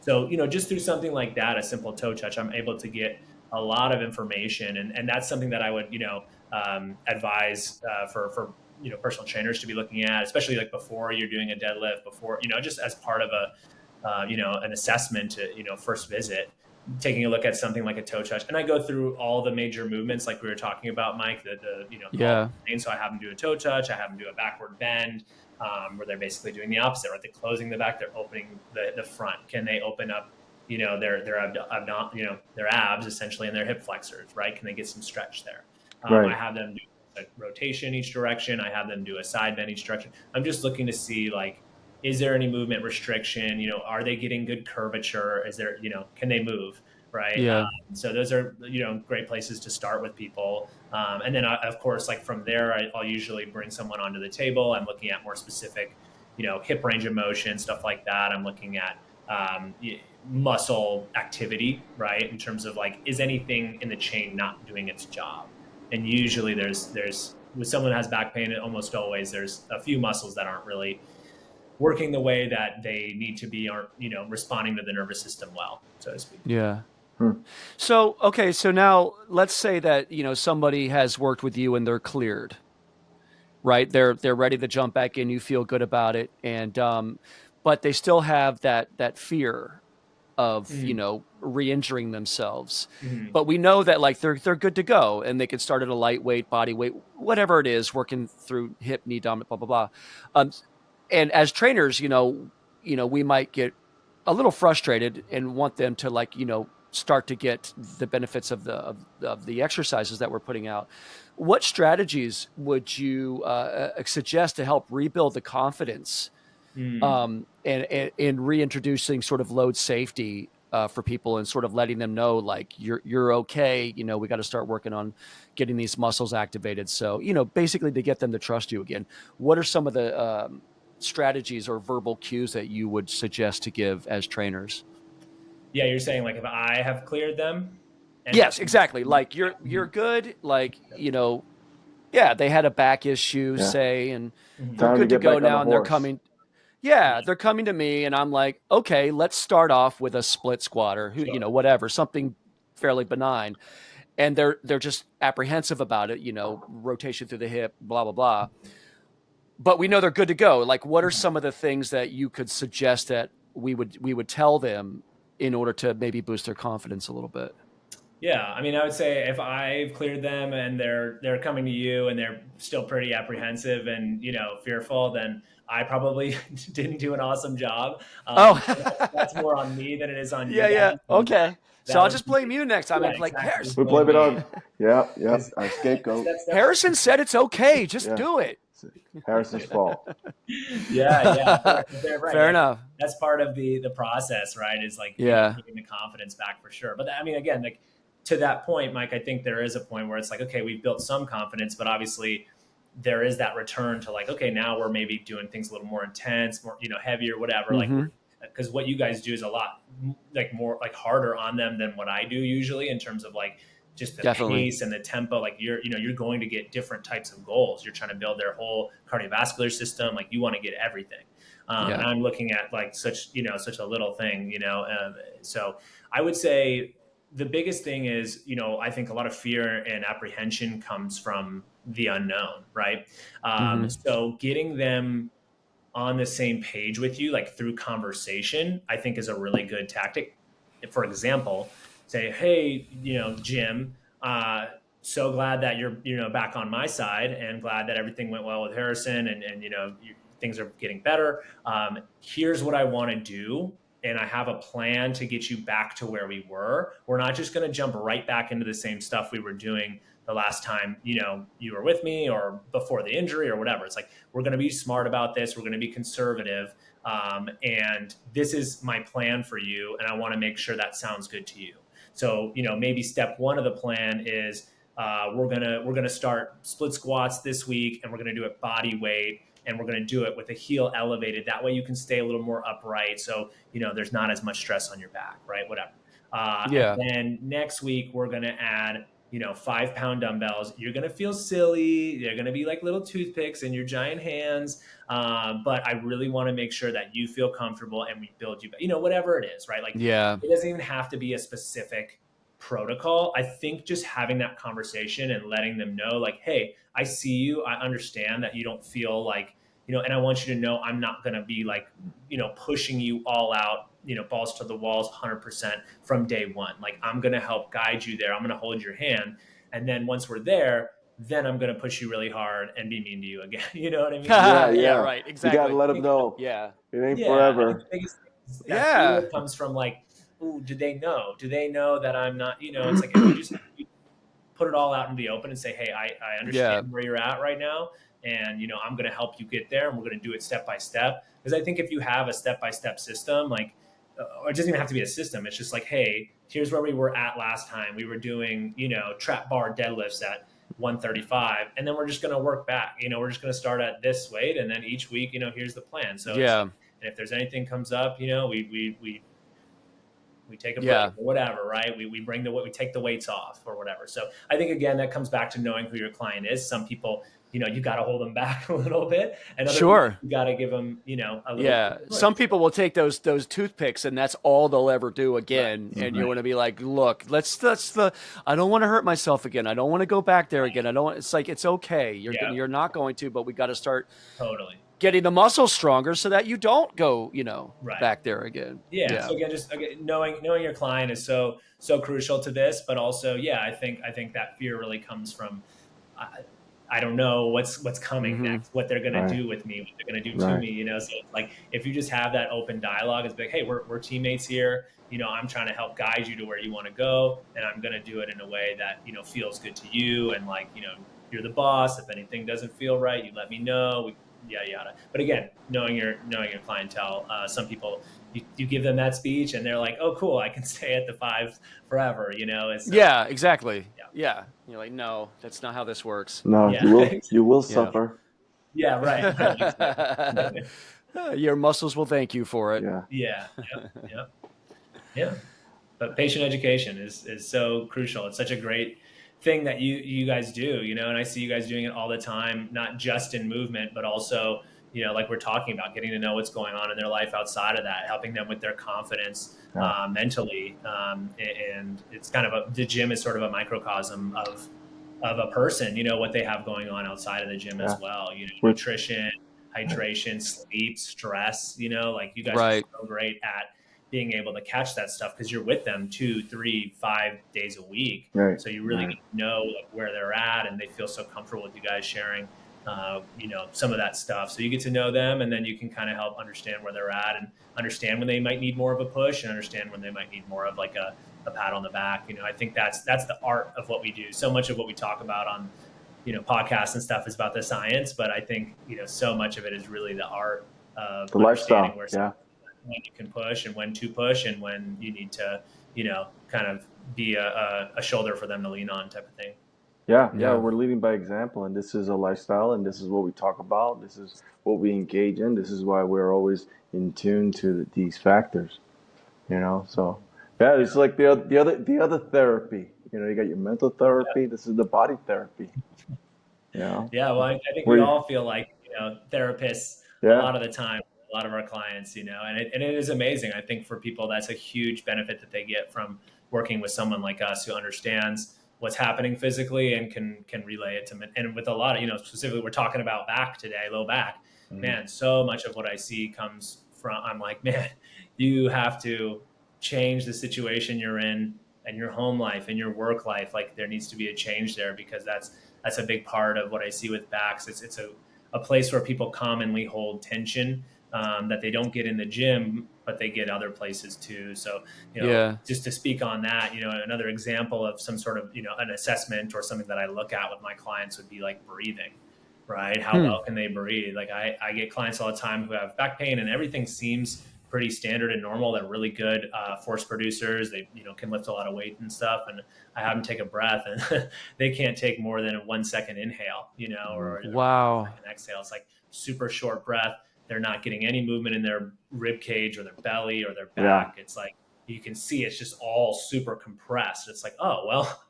So, just through something like that, a simple toe touch, I'm able to get a lot of information. And that's something that I would, advise for personal trainers to be looking at, especially like before you're doing a deadlift, before just as part of an assessment to first visit, taking a look at something like a toe touch. And I go through all the major movements like we were talking about, Mike, all Yeah. the so I have them do a toe touch, I have them do a backward bend, where they're basically doing the opposite, right? They're closing the back, they're opening the front. Can they open up their abs essentially and their hip flexors, right? Can they get some stretch there? Right. I have them do a rotation each direction. I have them do a side bend each direction. I'm just looking to see, like, is there any movement restriction? Are they getting good curvature? Is there, can they move? Right. Yeah. So those are, great places to start with people. And then of course, like from there, I'll usually bring someone onto the table. I'm looking at more specific, hip range of motion, stuff like that. I'm looking at muscle activity, right? In terms of like, is anything in the chain not doing its job? And usually there's with someone who has back pain, almost always there's a few muscles that aren't really working the way that they need to be, aren't responding to the nervous system well, so to speak. Yeah. So, okay, so now let's say that, somebody has worked with you and they're cleared, right? They're ready to jump back in. You feel good about it. And, but they still have that fear of, re-injuring themselves. But we know that like they're good to go and they can start at a lightweight, body weight, whatever it is, working through hip, knee dominant, blah, blah, blah. And as trainers, we might get a little frustrated and want them to like, start to get the benefits of the exercises that we're putting out. What strategies would you suggest to help rebuild the confidence and in reintroducing sort of load safety for people and sort of letting them know like you're okay? We got to start working on getting these muscles activated. So basically to get them to trust you again. What are some of the strategies or verbal cues that you would suggest to give as trainers? Yeah, you're saying like if I have cleared them. Yes, exactly. Like you're good. Like yeah, they had a back issue, say, and they're Time to good to get go back on the now, and they're horse. coming. Yeah, they're coming to me, and I'm like, okay, let's start off with a split squat or whatever, something fairly benign, and they're just apprehensive about it, rotation through the hip, blah blah blah. But we know they're good to go. Like, what are some of the things that you could suggest that we would tell them in order to maybe boost their confidence a little bit? Yeah, I mean, I would say if I've cleared them and they're coming to you and they're still pretty apprehensive and fearful, then I probably didn't do an awesome job. That's more on me than it is on you Yeah. guys. Okay. So I'll just Be, blame you next time. yeah, And like, exactly. We blame it on. Yeah. Our scapegoat. Harrison said it's okay. Just do it. Harrison's fault. Yeah. Right. Fair enough. That's part of the process, right? Is like getting the confidence back for sure. But I mean, again, like to that point, Mike, I think there is a point where it's like, okay, we've built some confidence, but obviously there is that return to like, okay, now we're maybe doing things a little more intense, more, heavier, whatever. Like, because what you guys do is a lot like more like harder on them than what I do usually in terms of like just the pace and the tempo. Like you're going to get different types of goals. You're trying to build their whole cardiovascular system. Like you want to get everything. And I'm looking at like such a little thing, so I would say the biggest thing is, I think a lot of fear and apprehension comes from the unknown, right? So getting them on the same page with you, like through conversation, I think is a really good tactic. For example, say, hey, Jim, so glad that you're back on my side and glad that everything went well with Harrison and things are getting better. Here's what I want to do. And I have a plan to get you back to where we were. We're not just going to jump right back into the same stuff we were doing the last time, you were with me or before the injury or whatever. It's like, we're going to be smart about this. We're going to be conservative. And this is my plan for you. And I want to make sure that sounds good to you. So, maybe step one of the plan is we're going to start split squats this week and we're going to do it body weight. And we're going to do it with a heel elevated. That way you can stay a little more upright. So, there's not as much stress on your back, right? Whatever. And then next week, we're going to add, 5-pound dumbbells. You're going to feel silly. They're going to be like little toothpicks in your giant hands. But I really want to make sure that you feel comfortable and we build you, whatever it is, right? Like, it doesn't even have to be a specific protocol. I think just having that conversation and letting them know, like, hey, I see you. I understand that you don't feel like, and I want you to know I'm not going to be like, pushing you all out, balls to the walls 100% from day one. Like, I'm going to help guide you there. I'm going to hold your hand. And then once we're there, then I'm going to push you really hard and be mean to you again. You know what I mean? Yeah, right. You got to Exactly. let them know. Yeah. It ain't Yeah. I think forever. the biggest thing is that Yeah. fear comes from like, ooh, do they know? Do they know that I'm not, it's like, if you just put it all out in the open and say, hey, I understand where you're at right now. And, I'm going to help you get there, and we're going to do it step by step. Because I think if you have a step-by-step system, like, or it doesn't even have to be a system. It's just like, hey, here's where we were at last time. We were doing, trap bar deadlifts at 135. And then we're just going to work back. We're just going to start at this weight. And then each week, here's the plan. So it's like, and if there's anything comes up, we take a break or whatever, right? We bring we take the weights off or whatever. So I think, again, that comes back to knowing who your client is. Some people, you got to hold them back a little bit, and other people, you got to give them, a little. Some people will take those toothpicks, and that's all they'll ever do again. Right. And you want to be like, look, I don't want to hurt myself again. I don't want to go back there again. It's like, it's okay. You're not going to, but we got to start getting the muscles stronger so that you don't go, back there again. Yeah. So again, knowing your client is so crucial to this, but also, I think that fear really comes from, I don't know what's coming next, what they're going to do with me, what they're going to do to me, So it's like, if you just have that open dialogue, it's like, hey, we're teammates here. I'm trying to help guide you to where you want to go, and I'm going to do it in a way that, feels good to you. And like, you're the boss. If anything doesn't feel right, you let me know. Yada yada. But again, knowing your clientele, some people, you give them that speech and they're like, oh, cool, I can stay at the 5 forever. It's exactly. Yeah. You're like, no, that's not how this works. No, you will suffer. Yeah, right. Your muscles will thank you for it. Yeah. But patient education is so crucial. It's such a great thing that you guys do, and I see you guys doing it all the time, not just in movement, but also, like we're talking about, getting to know what's going on in their life outside of that, helping them with their confidence mentally. And it's kind of the gym is sort of a microcosm of a person, what they have going on outside of the gym as well, nutrition, hydration, sleep, stress, like you guys are so great at being able to catch that stuff because you're with them 2, 3, 5 days a week. Right. So you really know where they're at, and they feel so comfortable with you guys sharing, some of that stuff. So you get to know them, and then you can kind of help understand where they're at and understand when they might need more of a push, and understand when they might need more of like a pat on the back. I think that's the art of what we do. So much of what we talk about on, podcasts and stuff is about the science, but I think, so much of it is really the art of the lifestyle. When you can push and when to push, and when you need to, kind of be a shoulder for them to lean on, type of thing. Yeah. We're leading by example, and this is a lifestyle, and this is what we talk about. This is what we engage in. This is why we're always in tune to these factors, So it's like the other therapy. You got your mental therapy. This is the body therapy. Yeah. Well, I think we all feel like therapists a lot of the time. A lot of our clients, and it is amazing. I think for people, that's a huge benefit that they get from working with someone like us who understands what's happening physically and can relay it to, and with a lot of, specifically, we're talking about back today, low back, man, so much of what I see comes from, I'm like, man, you have to change the situation you're in and your home life and your work life. Like, there needs to be a change there, because that's a big part of what I see with backs. It's a place where people commonly hold tension, that they don't get in the gym, but they get other places too. So, just to speak on that, another example of some sort of, an assessment or something that I look at with my clients would be like breathing, right? How well can they breathe? Like I get clients all the time who have back pain and everything seems pretty standard and normal. They're really good force producers. They, can lift a lot of weight and stuff. And I have them take a breath, and they can't take more than a 1 second inhale, or wow. 1 second exhale. It's like super short breath. They're not getting any movement in their rib cage or their belly or their back. It's like, you can see it's just all super compressed. It's like, oh, well,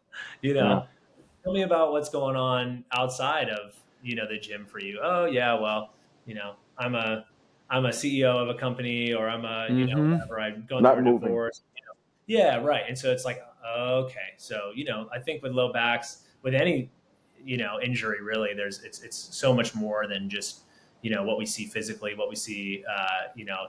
tell me about what's going on outside of, the gym for you. Oh yeah. Well, I'm a CEO of a company, or I'm a, whatever, I'm going through a divorce. Yeah. Right. And so it's like, Okay. So, I think with low backs, with any, injury, really, it's so much more than just, what we see physically, what we see,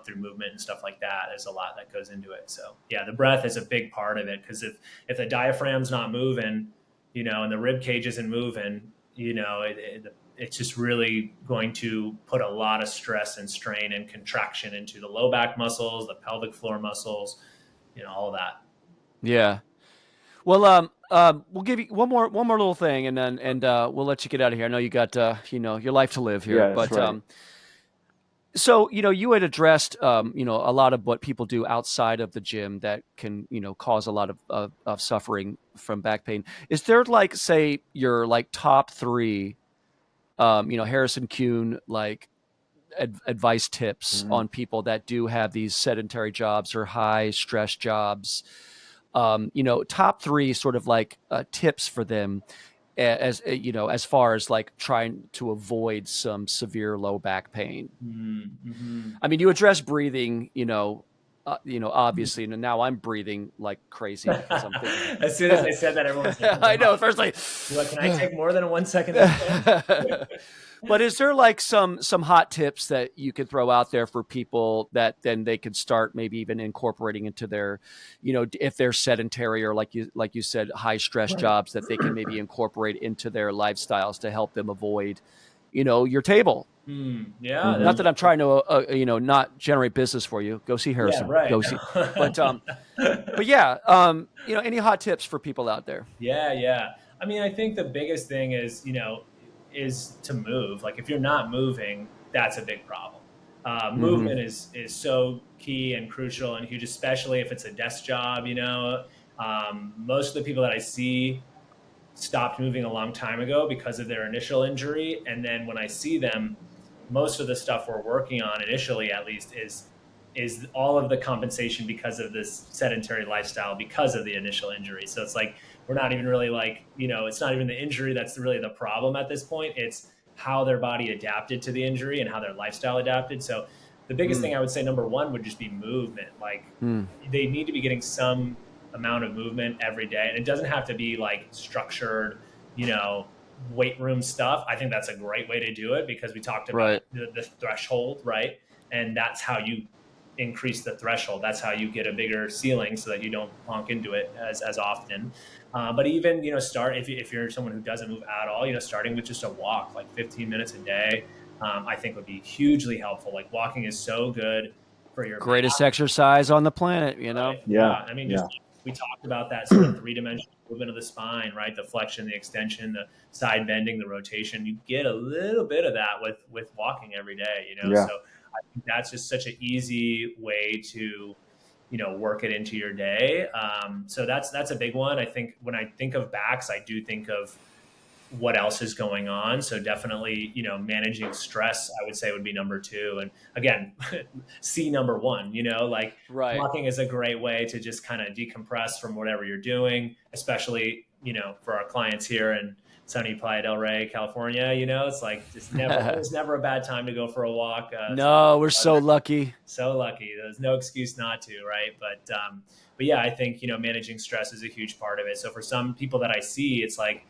through movement and stuff like that. There's a lot that goes into it. So yeah, the breath is a big part of it. Cause if the diaphragm's not moving, and the rib cage isn't moving, it's just really going to put a lot of stress and strain and contraction into the low back muscles, the pelvic floor muscles, all of that. Yeah. Well, we'll give you one more little thing, and then we'll let you get out of here. I know you got your life to live here, Yeah, that's but right. so you had addressed a lot of what people do outside of the gym that can cause a lot of suffering from back pain. Is there like, say, your like top three, Harrison Keuhn, like advice tips Mhm. on people that do have these sedentary jobs or high stress jobs? Top three sort of like tips for them as as far as like trying to avoid some severe low back pain. Mm-hmm. I mean, you address breathing, obviously, and now I'm breathing like crazy because I'm thinking. As soon as I said that, everyone's like, I know. First, like, what, can I take more than a 1 second exhale? but is there like some hot tips that you could throw out there for people that then they could start maybe even incorporating into their, if they're sedentary or like you said, high stress Right. jobs that they can maybe incorporate into their lifestyles to help them avoid, your table. Yeah, Not Mhm. that I'm trying to, not generate business for you. Go see yeah, Harrison. right. Go see, but yeah, any hot tips for people out there? Yeah, yeah. I mean, I think the biggest thing is, is to move. Like if you're not moving, that's a big problem. Mm-hmm. Movement is so key and crucial and huge, especially if it's a desk job. Most of the people that I see stopped moving a long time ago because of their initial injury, and then when I see them, most of the stuff we're working on initially, at least, is all of the compensation because of this sedentary lifestyle because of the initial injury. So it's like we're not even really like, it's not even the injury that's really the problem at this point. It's how their body adapted to the injury and how their lifestyle adapted. So the biggest thing I would say, number one, would just be movement. Like Mm. they need to be getting some amount of movement every day. And it doesn't have to be like structured, weight room stuff. I think that's a great way to do it because we talked about Right. the threshold, right? And that's how you increase the threshold. That's how you get a bigger ceiling so that you don't plonk into it as often. But even, start if you're someone who doesn't move at all, starting with just a walk, like 15 minutes a day, I think would be hugely helpful. Like walking is so good for your back. Greatest exercise on the planet. Right. Yeah. Yeah, I mean, just yeah, we talked about that sort of three-dimensional movement of the spine, right? The flexion, the extension, the side bending, the rotation. You get a little bit of that with walking every day. yeah. So I think that's just such an easy way to, work it into your day. So that's a big one. I think when I think of backs, I do think of what else is going on. So definitely, managing stress, I would say would be number two. And again, C number one, like Right. walking is a great way to just kind of decompress from whatever you're doing, especially, for our clients here in sunny Playa del Rey, California, it's like just there's never a bad time to go for a walk. No, we're so lucky. So lucky. There's no excuse not to, right? But yeah, I think, managing stress is a huge part of it. So for some people that I see, it's like,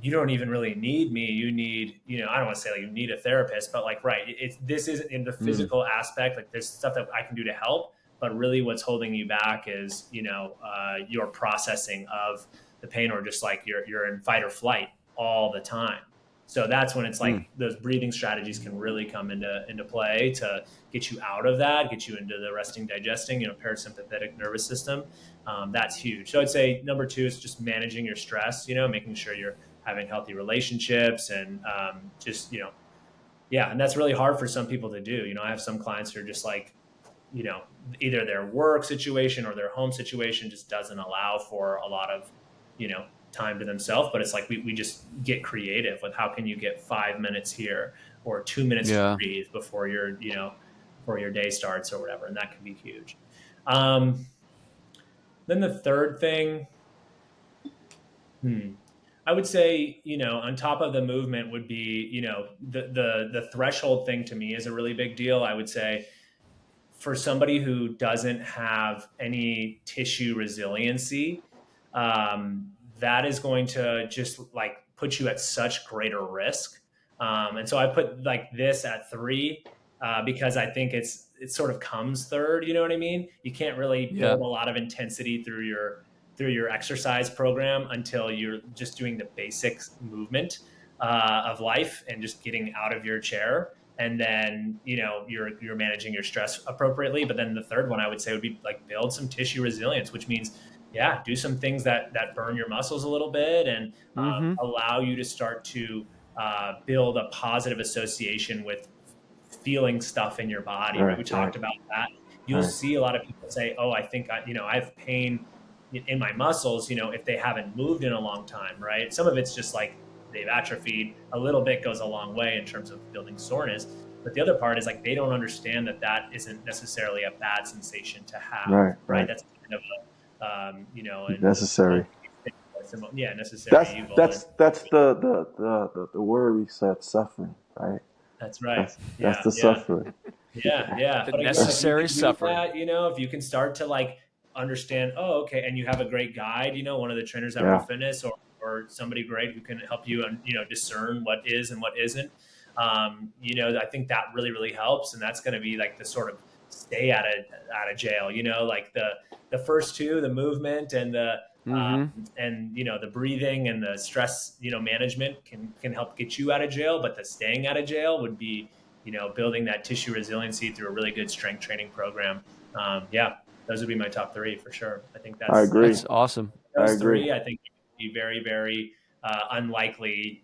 you don't even really need me. You need, I don't want to say like you need a therapist, but like, right. This isn't in the Mm. physical aspect. Like there's stuff that I can do to help, but really what's holding you back is, your processing of the pain or just like you're in fight or flight all the time. So that's when it's Mm. like those breathing strategies can really come into play to get you out of that, get you into the resting, digesting, parasympathetic nervous system. That's huge. So I'd say number two is just managing your stress, making sure you're having healthy relationships and just yeah, and that's really hard for some people to do. I have some clients who are just like, either their work situation or their home situation just doesn't allow for a lot of time to themselves, but it's like we just get creative with how can you get 5 minutes here or 2 minutes to Yeah. breathe before before your day starts or whatever, and that can be huge. um, then the third thing, I would say, on top of the movement would be, the threshold thing to me is a really big deal. I would say for somebody who doesn't have any tissue resiliency, that is going to just like put you at such greater risk. And so I put like this at 3 because I think it sort of comes third. You know what I mean? You can't really Yeah. build a lot of intensity through your exercise program until you're just doing the basics movement of life and just getting out of your chair. And then you're managing your stress appropriately. But then the third one I would say would be like build some tissue resilience, which means do some things that burn your muscles a little bit and Mm-hmm. allow you to start to build a positive association with feeling stuff in your body. Right? We talked about that. You'll see a lot of people say, "Oh, I think I have pain in my muscles." If they haven't moved in a long time, right? Some of it's just like they've atrophied. A little bit goes a long way in terms of building soreness. But the other part is like they don't understand that isn't necessarily a bad sensation to have. Right? That's kind of necessary. Necessary. That's the word we said, suffering, right? That's right. That's the suffering. Yeah. The necessary suffering. That, if you can start to like understand, okay, and you have a great guide, one of the trainers at Real Fitness or somebody great who can help you, discern what is and what isn't. I think that really, really helps, and that's going to be like the sort of stay out of jail. Like the first two, the movement and the the breathing and the stress, management can help get you out of jail. But the staying out of jail would be, building that tissue resiliency through a really good strength training program. Those would be my top 3 for sure. I think I agree. That's awesome. Those 3, I think, would be very, very unlikely,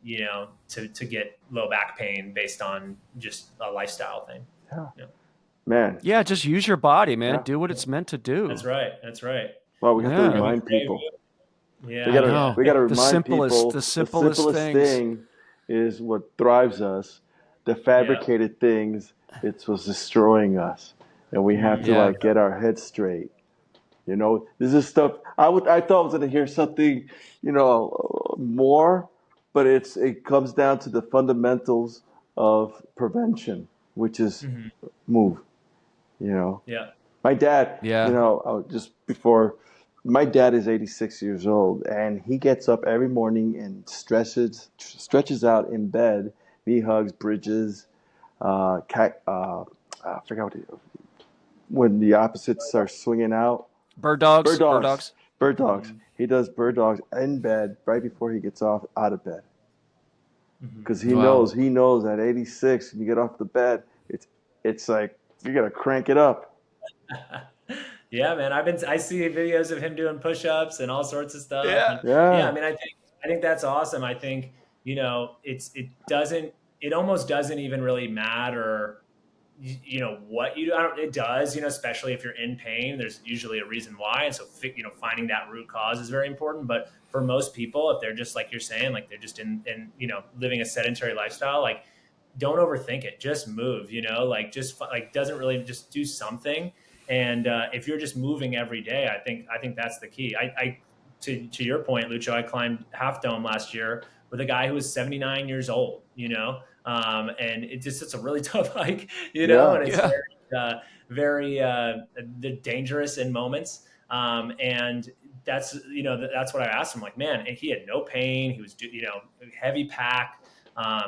to get low back pain based on just a lifestyle thing. Yeah. Man. Yeah, just use your body, man. Yeah. Do what it's meant to do. That's right. Well, we have to remind people. Yeah, we got to remind people the simplest thing is what drives us. The fabricated things, it was destroying us, and we have to get our heads straight. This is stuff I thought I was going to hear something, more, but it comes down to the fundamentals of prevention, which is move. My dad, just before, my dad is 86 years old, and he gets up every morning and stretches out in bed, knee hugs, bridges, I forgot what when the opposites are swinging out. Bird dogs. He does bird dogs in bed right before he gets out of bed. Because he knows at 86, when you get off the bed, it's like you got to crank it up. Yeah, man. I see videos of him doing push-ups and all sorts of stuff. Yeah. I mean, I think that's awesome. I think, it almost doesn't even really matter, what you do. It does, especially if you're in pain, there's usually a reason why. And so, finding that root cause is very important. But for most people, if they're just like you're saying, like they're just in living a sedentary lifestyle, like don't overthink it. Just move, doesn't really just do something. And if you're just moving every day, I think that's the key. To your point, Lucho, I climbed Half Dome last year with a guy who was 79 years old, and it's a really tough hike, and it's very dangerous in moments. And that's what I asked him, like, man, he had no pain. He was, heavy pack.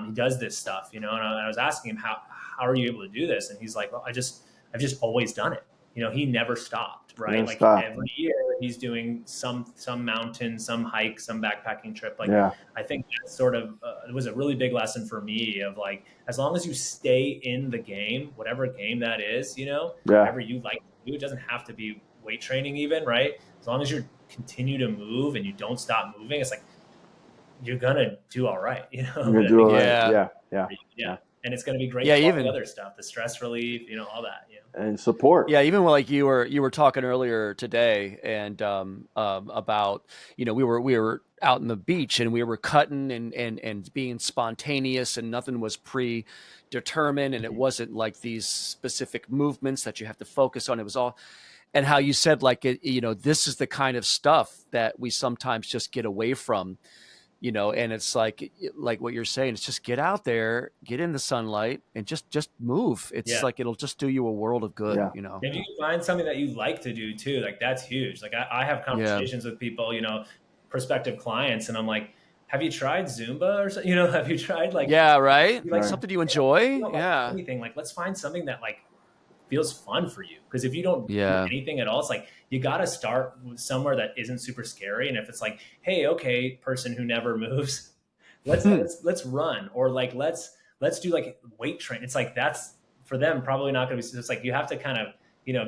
He does this stuff, and I was asking him, how are you able to do this? And he's like, well, I've just always done it. He never stopped, right? Every year he's doing some mountain, some hike, some backpacking trip. I think that sort of it was a really big lesson for me of like, as long as you stay in the game, whatever game that is, whatever you like to do, it doesn't have to be weight training even, right? As long as you continue to move and you don't stop moving, it's like, you're going to do all right, You're going to do all right. Yeah. And it's going to be great for all the other stuff, the stress relief, all that. And support. Yeah, even like you were talking earlier today, and about we were out in the beach and we were cutting and being spontaneous, and nothing was predetermined, and it wasn't like these specific movements that you have to focus on. It was all, and how you said like this is the kind of stuff that we sometimes just get away from. and it's like what you're saying, it's just get out there, get in the sunlight, and just move. It's like it'll just do you a world of good. Yeah. If you can find something that you like to do too, like that's huge. Like I have conversations with people, prospective clients, and I'm like, have you tried Zumba or something? Have you tried like, right? Like something you enjoy? like anything. Like, let's find something that like feels fun for you. Because if you don't do anything at all, it's like you got to start somewhere that isn't super scary. And if it's like, hey, okay, person who never moves, let's run, or like let's do like weight training. It's like that's for them probably not going to be. It's like you have to kind of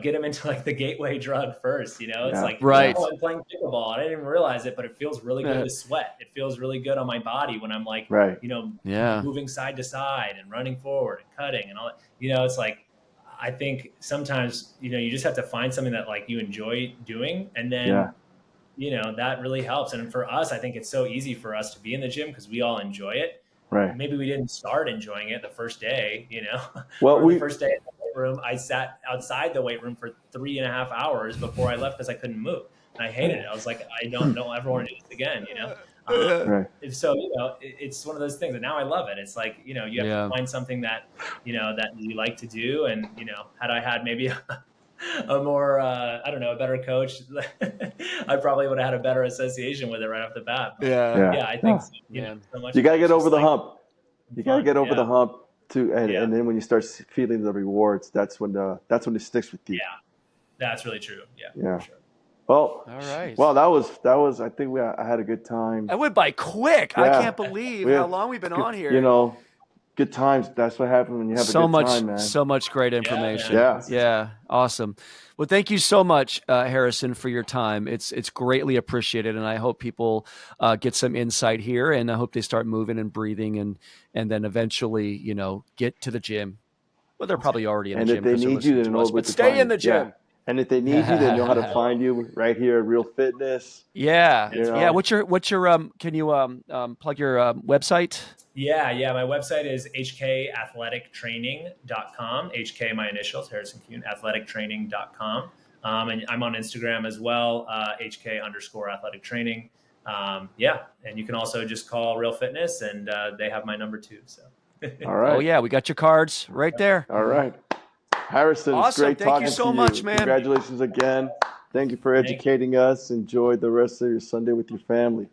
get them into like the gateway drug first. It's like, oh, I'm playing pickleball. I didn't even realize it, but it feels really good to sweat. It feels really good on my body when I'm like, moving side to side and running forward and cutting and all that. It's like, I think sometimes, you just have to find something that like you enjoy doing, and then, that really helps. And for us, I think it's so easy for us to be in the gym because we all enjoy it. Right. Maybe we didn't start enjoying it the first day, Well, the first day in the weight room, I sat outside the weight room for 3.5 hours before I left because I couldn't move. And I hated it. I was like, I don't ever want to do this again, So, it's one of those things, and now I love it. It's like, you have to find something that, that you like to do. And, had I had maybe a more, a better coach, I probably would have had a better association with it right off the bat. But, I think so much. You got to get over the hump. You got to get over the hump too. And then when you start feeling the rewards, that's when it sticks with you. Yeah, that's really true. Yeah. For sure. Well, all right. Well, that was. I think I had a good time. That went by quick. I can't believe how long we've been on here. Good times. That's what happens when you have a good time, man. So much great information. Yeah. Awesome. Well, thank you so much, Harrison, for your time. It's greatly appreciated, and I hope people get some insight here, and I hope they start moving and breathing, and then eventually, get to the gym. Well, they're probably already in the gym. And if they need you, then know but stay in the gym. Yeah. And if they need you, they know how to find you right here at Real Fitness. Yeah. What's your can you plug your website? Yeah. My website is hkathletictraining.com. HK, my initials, Harrison Keuhn, athletictraining.com. And I'm on Instagram as well, HK_athletic training. And you can also just call Real Fitness, and they have my number too. So. All right. Oh yeah, we got your cards right there. All right. Harrison, awesome. It's great talking to you. Thank you so much, man. Congratulations again. Thank you for educating us. Enjoy the rest of your Sunday with your family.